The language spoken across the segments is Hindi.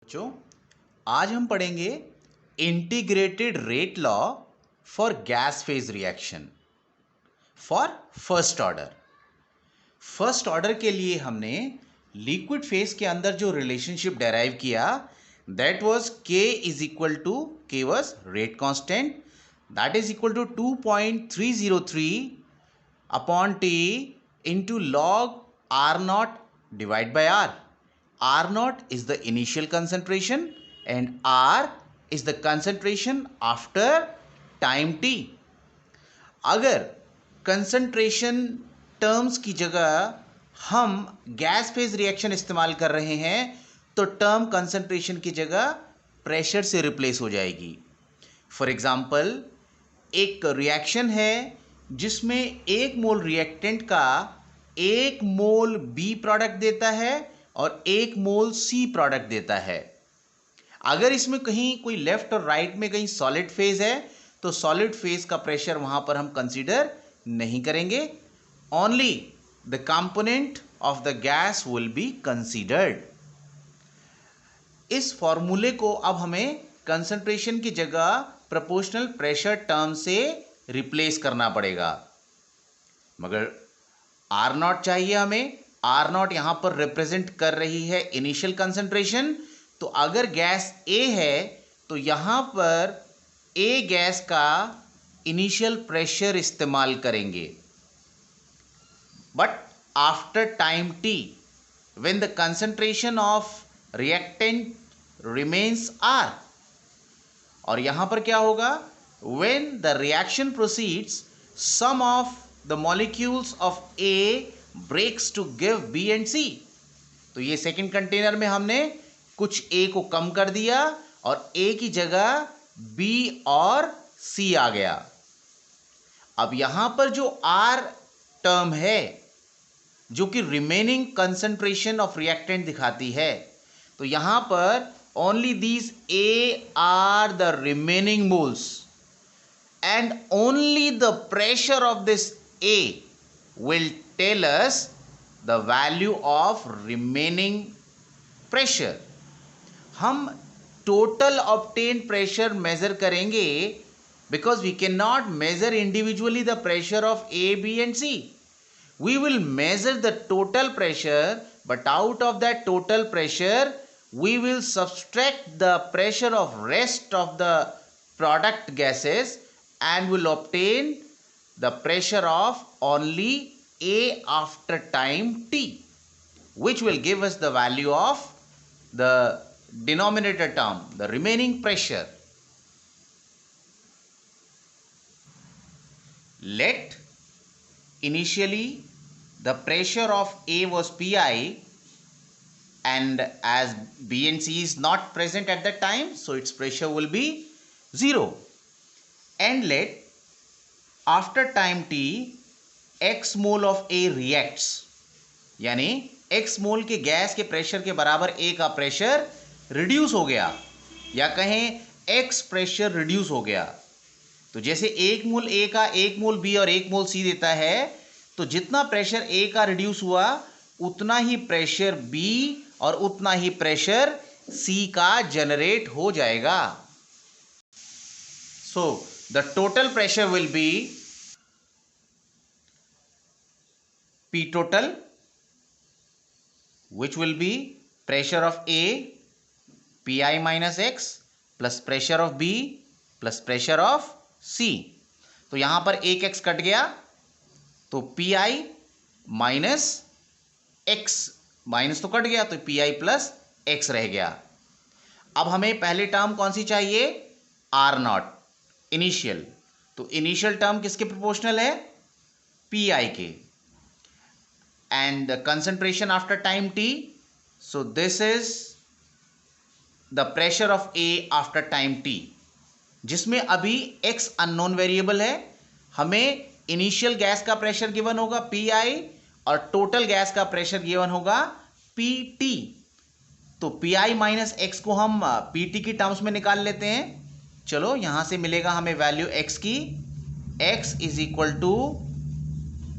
बच्चों, आज हम पढ़ेंगे integrated rate law for gas phase reaction for first order. First order के लिए हमने लिक्विड फेज के अंदर जो रिलेशनशिप डेराइव किया that was K is equal to K was rate constant that is equal to 2.303 upon T into log R naught divide by R. R naught is the initial concentration and R is the concentration after time t. अगर concentration terms की जगह हम गैस फेज रिएक्शन इस्तेमाल कर रहे हैं तो टर्म concentration की जगह प्रेशर से रिप्लेस हो जाएगी. फॉर एग्जाम्पल, एक रिएक्शन है जिसमें एक मोल रिएक्टेंट का एक मोल बी प्रोडक्ट देता है और एक मोल सी प्रोडक्ट देता है. अगर इसमें कहीं कोई लेफ्ट और राइट में कहीं सॉलिड फेज है तो सॉलिड फेज का प्रेशर वहां पर हम कंसीडर नहीं करेंगे. Only the component of the gas will be considered. इस फॉर्मूले को अब हमें कंसंट्रेशन की जगह प्रोपोर्शनल प्रेशर टर्म से रिप्लेस करना पड़ेगा. मगर आर नॉट चाहिए हमें. आर नॉट यहां पर रिप्रेजेंट कर रही है इनिशियल कंसंट्रेशन. तो अगर गैस ए है तो यहां पर ए गैस का इनिशियल प्रेशर इस्तेमाल करेंगे. But after time t when the concentration of reactant remains are. और यहां पर क्या होगा? When the reaction proceeds some of the molecules of A breaks to give B and C. तो ये सेकंड कंटेनर में हमने कुछ ए को कम कर दिया और ए की जगह बी और सी आ गया. अब यहां पर जो आर टर्म है जो कि रिमेनिंग कंसंट्रेशन ऑफ रिएक्टेंट दिखाती है, तो यहां पर only these A R the remaining moles and only the pressure of this A will tell us the value of remaining pressure. हम total obtained pressure measure करेंगे because we cannot measure individually the pressure of A, B and C. We will measure the total pressure, but out of that total pressure we will subtract the pressure of rest of the product gases and will obtain the pressure of only A after time t, which will give us the value of the denominator term, the remaining pressure. Let initially the pressure of A was Pi, and as B and C is not present at that time, so its pressure will be 0. And let after time t x mole of A reacts, यानी x मोल के गैस के प्रेशर के बराबर a का प्रेशर रिड्यूस हो गया, या कहें x प्रेशर रिड्यूस हो गया. तो जैसे एक मोल a का एक मोल b और एक मोल c देता है, तो जितना प्रेशर a का रिड्यूस हुआ उतना ही प्रेशर b और उतना ही प्रेशर c का जनरेट हो जाएगा. So the total pressure will be P total, which will be pressure of A Pi minus X plus pressure of B plus pressure of C. तो यहां पर एक x कट गया तो Pi माइनस x, माइनस तो कट गया तो Pi प्लस x रह गया. अब हमें पहले टर्म कौन सी चाहिए? R not initial. तो इनिशियल टर्म किसके प्रोपोर्शनल है? Pi के. And the concentration after time t, so this is the pressure of A after time t, जिसमें अभी x अननोन वेरिएबल है. हमें इनिशियल गैस का प्रेशर गिवन होगा Pi और टोटल गैस का प्रेशर गिवन होगा Pt. तो Pi माइनस x को हम Pt की टर्म्स में निकाल लेते हैं. चलो यहां से मिलेगा हमें वैल्यू x की. x is equal to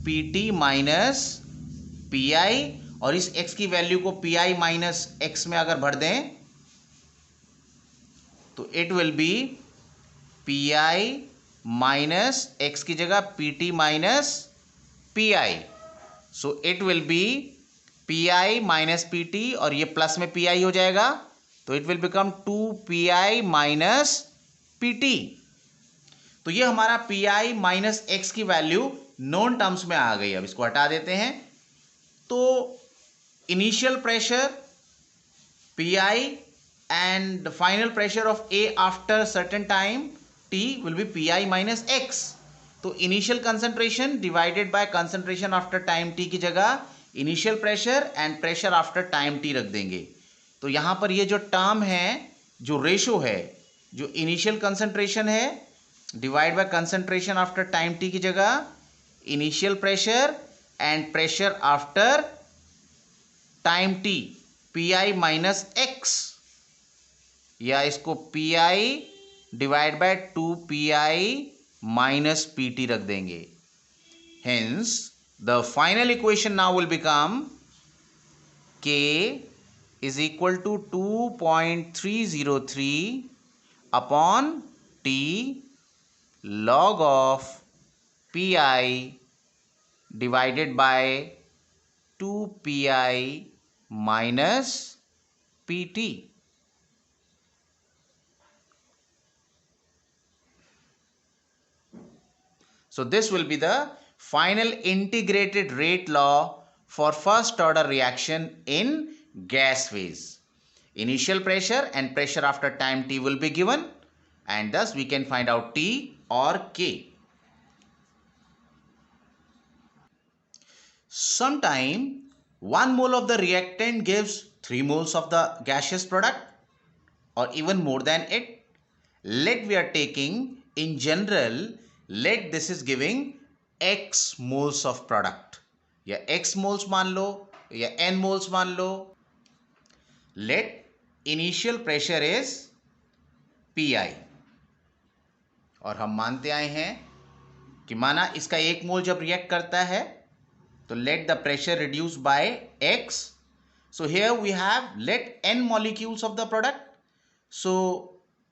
Pt minus Pi, और इस x की वैल्यू को Pi माइनस x में अगर भर दें तो it will be PI minus x की जगह PT minus PI. So it will be PI minus PT और ये प्लस में PI हो जाएगा, तो it will become 2PI minus PT. तो ये हमारा PI माइनस x की वैल्यू नोन टर्म्स में आ गई. अब इसको हटा देते हैं. तो initial pressure PI and the final pressure of A after certain time T will be PI minus X. तो initial concentration divided by concentration after time T की जगह initial pressure and pressure after time T रख देंगे. तो यहां पर ये जो टर्म है, जो रेशो है, जो इनिशियल कंसंट्रेशन है divide by concentration after time T की जगह initial pressure and pressure after time T PI minus X, या इसको PI divide by 2PI minus PT रख देंगे. Hence the final equation now will become K is equal to 2.303 upon T log of PI divided by 2PI minus PT. So this will be the final integrated rate law for first order reaction in gas phase. Initial pressure and pressure after time T will be given, and thus we can find out T or K. Sometime 1 mole of the reactant gives 3 moles of the gaseous product or even more than it. Let we are taking in general, let this is giving X moles of product, या X moles मान लो या N moles मान लो. Let initial pressure is PI, और हम मानते आए हैं कि माना इसका 1 मोल जब रिएक्ट करता है तो let the pressure reduce by X. So here we have let N molecules of the product. So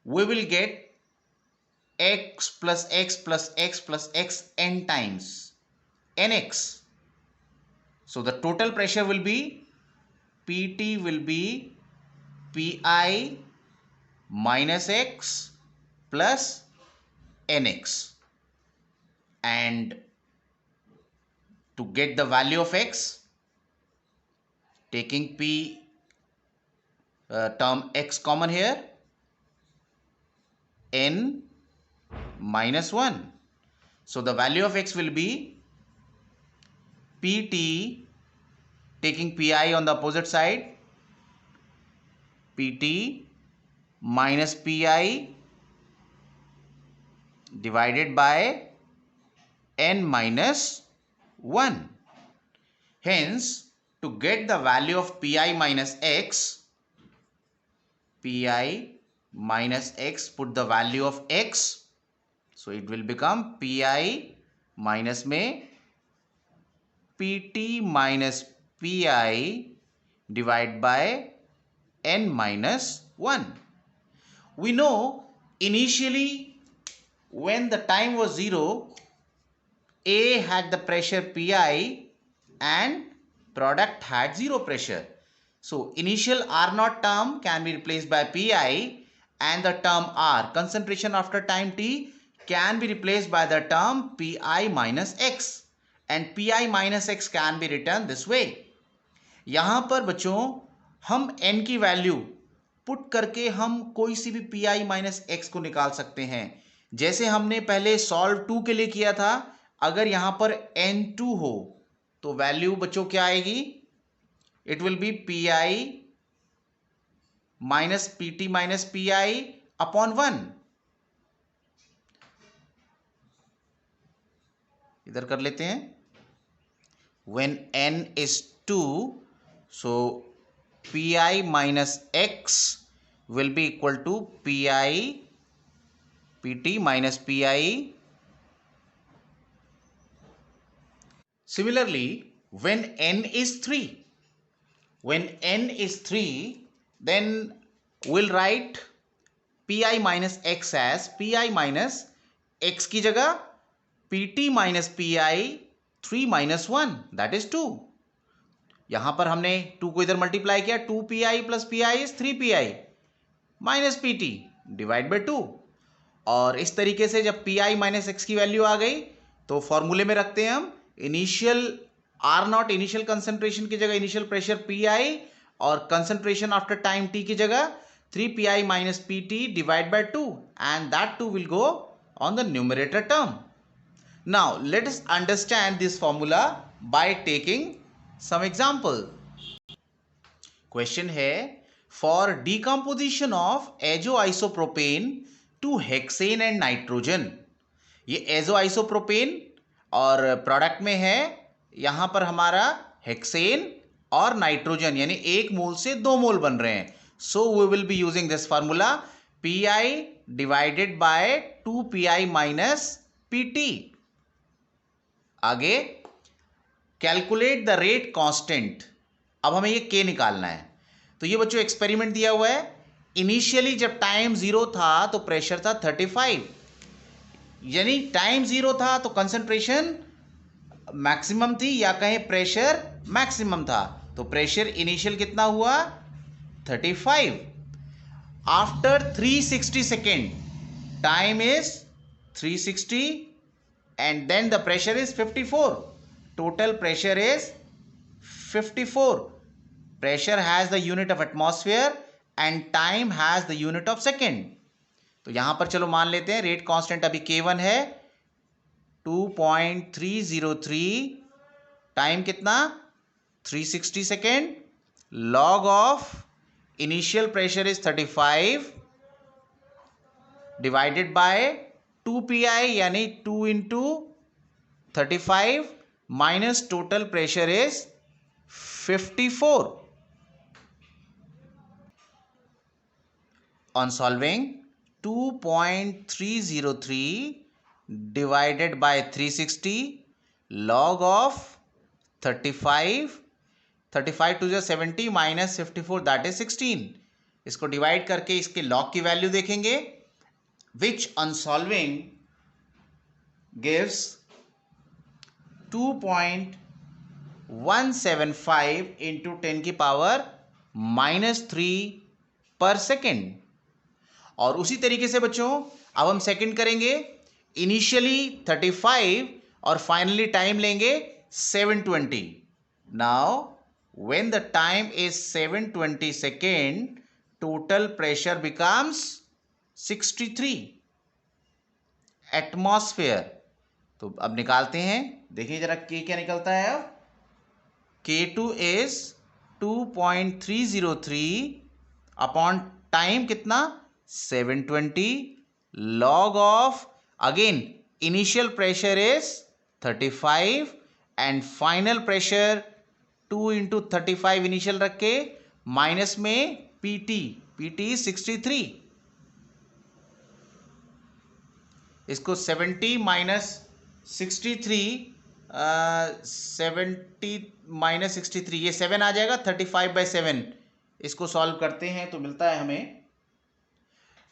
we will get X plus X plus X plus X N times NX. So the total pressure will be PT will be PI minus X plus NX. And to get the value of X, taking P term X common here, N minus 1. So the value of X will be PT, taking PI on the opposite side, PT minus PI divided by N minus 1. Hence, to get the value of PI minus X, PI minus X, put the value of X. So it will become PI minus में PT minus PI divided by N minus 1. We know initially when the time was 0, A had the pressure PI and product had 0 pressure. So initial R0 term can be replaced by PI, and the term R, concentration after time T, can be replaced by the term PI minus X, and PI minus X can be written this way. यहाँ पर बच्चों हम N की वैल्यू पुट करके हम कोई सी भी PI माइनस X को निकाल सकते हैं, जैसे हमने पहले सॉल्व 2 के लिए किया था. अगर यहाँ पर N2 हो तो वैल्यू बच्चों क्या आएगी? It will be PI minus PT minus PI upon 1. इधर कर लेते हैं. When N is 2, so PI minus X will be equal to PI PT minus PI. Similarly, when N is 3, then we'll write P I minus X as P I minus X की जगह P T minus P I 3 minus 1 that is 2। यहां पर हमने 2 को इधर मल्टीप्लाई किया, 2 P I plus P I is 3 P I minus P T divide by 2। और इस तरीके से जब पी आई माइनस एक्स की वैल्यू आ गई तो फॉर्मूले में रखते हैं हम initial R naught, initial concentration की जगह इनिशियल प्रेशर पी आई और कंसंट्रेशन आफ्टर टाइम टी की जगह 3 pi minus pt divided by 2 and that 2 will go on the numerator term. Now let us understand this formula by taking some example. Question है for decomposition of azoisopropane to hexane and nitrogen. ये azoisopropane और प्रोडक्ट में है यहां पर हमारा हेक्सेन और नाइट्रोजन, यानी 1 मोल से 2 मोल बन रहे हैं. So we will be using this formula Pi divided by 2 Pi minus Pt. आगे कैलकुलेट द रेट कांस्टेंट. अब हमें ये K निकालना है. तो ये बच्चों एक्सपेरिमेंट दिया हुआ है. इनिशियली जब टाइम 0 था तो प्रेशर था 35, यानी टाइम 0 था तो कंसंट्रेशन मैक्सिमम थी या कहें प्रेशर मैक्सिमम था. तो प्रेशर इनिशियल कितना हुआ 35. After 360 second, time is 360 and then the pressure is 54. Total pressure is 54. Pressure has the unit of atmosphere and time has the unit of second. तो यहां पर चलो मान लेते हैं रेट कांस्टेंट अभी K1 है 2.303, टाइम कितना 360 second, log of initial pressure is 35 divided by 2 pi यानी 2 into 35 minus total pressure is 54. On solving 2.303 divided by 360 log of 35 to the 70 minus 54 that is 16. इसको डिवाइड करके इसके लॉग की वैल्यू देखेंगे which on solving gives 2.175 into 10 की पावर -3 पर सेकेंड. और उसी तरीके से बच्चों अब हम सेकेंड करेंगे. इनिशियली 35 और फाइनली टाइम लेंगे 720. Now when the time is 720 second, total pressure becomes 63 atmosphere. तो अब निकालते हैं, देखिए जरा K क्या निकलता है. अब K2 is 2.303 अपॉन टाइम कितना 720 log of again initial pressure is 35 and final pressure 2 into 35 initial रख के माइनस में पीटी 63. इसको 70 माइनस 63 70 माइनस 63 ये 7 आ जाएगा 35/7. इसको सॉल्व करते हैं तो मिलता है हमें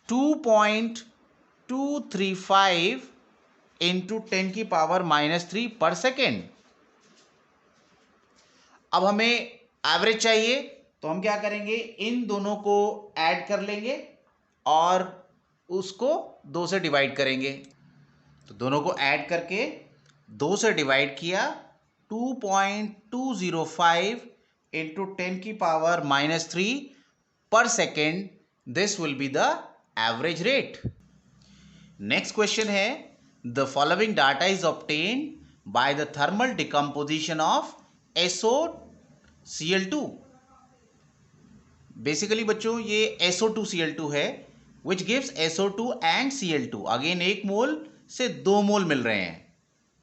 2.235 इंटू 10 की पावर -3 पर सेकेंड. अब हमें एवरेज चाहिए तो हम क्या करेंगे, इन दोनों को ऐड कर लेंगे और उसको 2 से डिवाइड करेंगे. तो दोनों को ऐड करके 2 से डिवाइड किया 2.205 इंटू 10 की पावर -3 पर second. This will be the average rate. Next question है the following data is obtained by the thermal decomposition of SOCl2. Basically बच्चों ये SO2Cl2 है which gives SO2 and Cl2. Again 1 mole से 2 मोल मिल रहे हैं.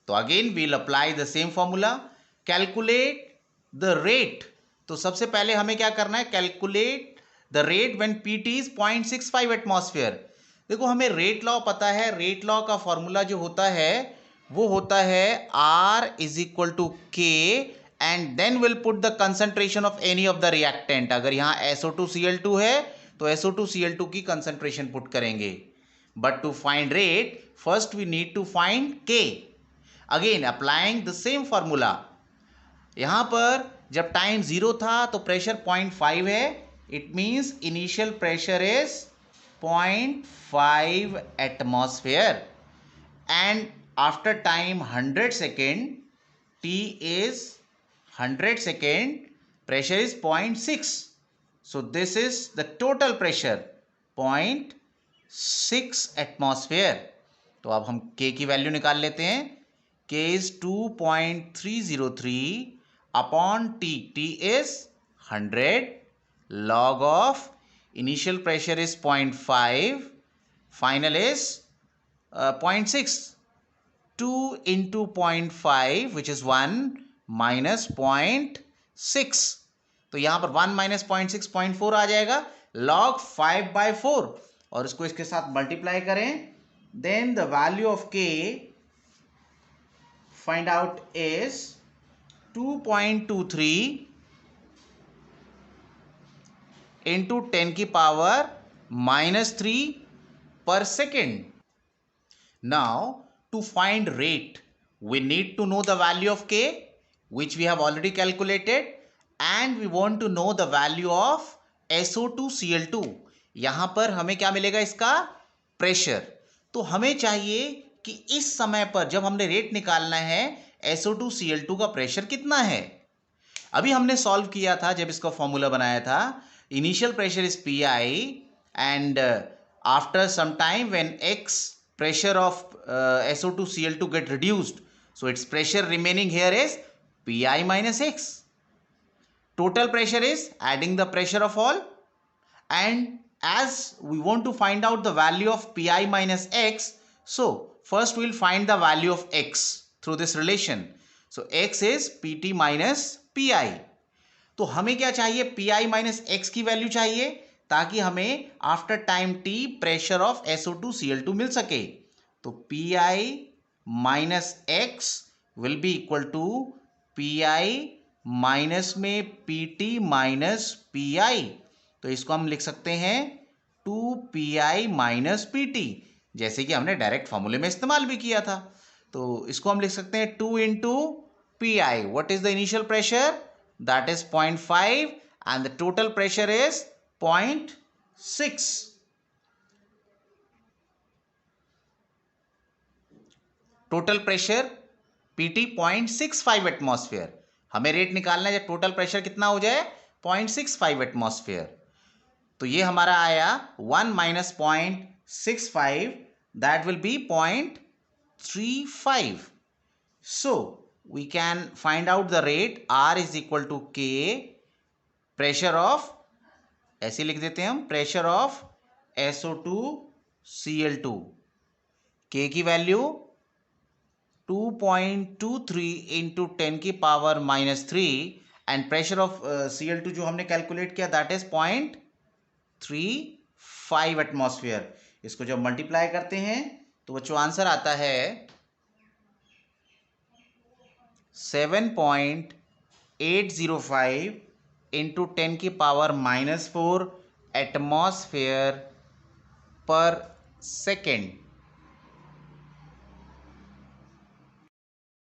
तो again we'll apply the same formula. Calculate the rate. तो सबसे पहले हमें क्या करना है, calculate the rate when PT is 0.65 atmosphere. देखो हमें रेट लॉ पता है. रेट लॉ का फॉर्मूला जो होता है वो होता है R is equal to K and then we'll put the concentration of any of the reactant. अगर यहाँ SO2Cl2 है तो SO2Cl2 की कंसंट्रेशन पुट करेंगे. But to find rate first we need to find K. Again applying the same formula. यहां पर जब टाइम 0 था तो प्रेशर 0.5 है. It means initial pressure is 0.5 atmosphere. And after time 100 second, T is 100 second, pressure is 0.6. So this is the total pressure 0.6 atmosphere. तो अब हम K की वैल्यू निकाल लेते हैं. K is 2.303 upon T. T is 100. Log of initial pressure is 0.5. Final is 0.6. 2 into 0.5 which is 1 minus 0.6. तो यहाँ पर 1 minus 0.6 0.4 आ जाएगा. log 5/4 और इसको इसके साथ मल्टीप्लाई करें. then the value of K find out is 2.23 into 10 की power -3 per second. Now to find rate we need to know the value of K, which we have already calculated, and we want to know the value of SO2Cl2. यहाँ पर हमें क्या मिलेगा? इसका प्रेशर. तो हमें चाहिए कि इस समय पर जब हमने रेट निकालना है SO2Cl2 का प्रेशर कितना है. अभी हमने सॉल्व किया था जब इसका फॉर्मूला बनाया था. Initial pressure is PI and after some time when X pressure of SO2Cl2 get reduced, so its pressure remaining here is PI minus X. Total pressure is adding the pressure of all, and as we want to find out the value of PI minus X, so first we will find the value of X through this relation. So X is PT minus PI. तो हमें क्या चाहिए? PI माइनस X की वैल्यू चाहिए ताकि हमें after time T pressure of SO2Cl2 मिल सके. तो PI minus X will be equal to PI minus में PT माइनस PI. तो इसको हम लिख सकते हैं 2PI माइनस PT, जैसे कि हमने डायरेक्ट फॉर्मूले में इस्तेमाल भी किया था. तो इसको हम लिख सकते हैं 2 into PI. What is the initial pressure? That is 0.5 and the total pressure is 0.6. Total pressure PT 0.65 atmosphere. हमें रेट निकालना है जब टोटल प्रेशर कितना हो जाए 0.65 एटमॉस्फेयर. तो ये हमारा आया 1 minus 0.65, that will be 0.35. So we can find out the rate. R is equal to K, pressure of, ऐसे लिख देते हैं हम, pressure of SO2Cl2. K की वैल्यू 2.23 into 10 की power -3 and pressure of Cl2 जो हमने कैलकुलेट किया that is 0.35 एटमॉस्फेयर. इसको जब मल्टीप्लाई करते हैं तो बच्चों आंसर आता है 7.805 into 10 की पावर -4 एटमॉस्फेयर पर सेकेंड.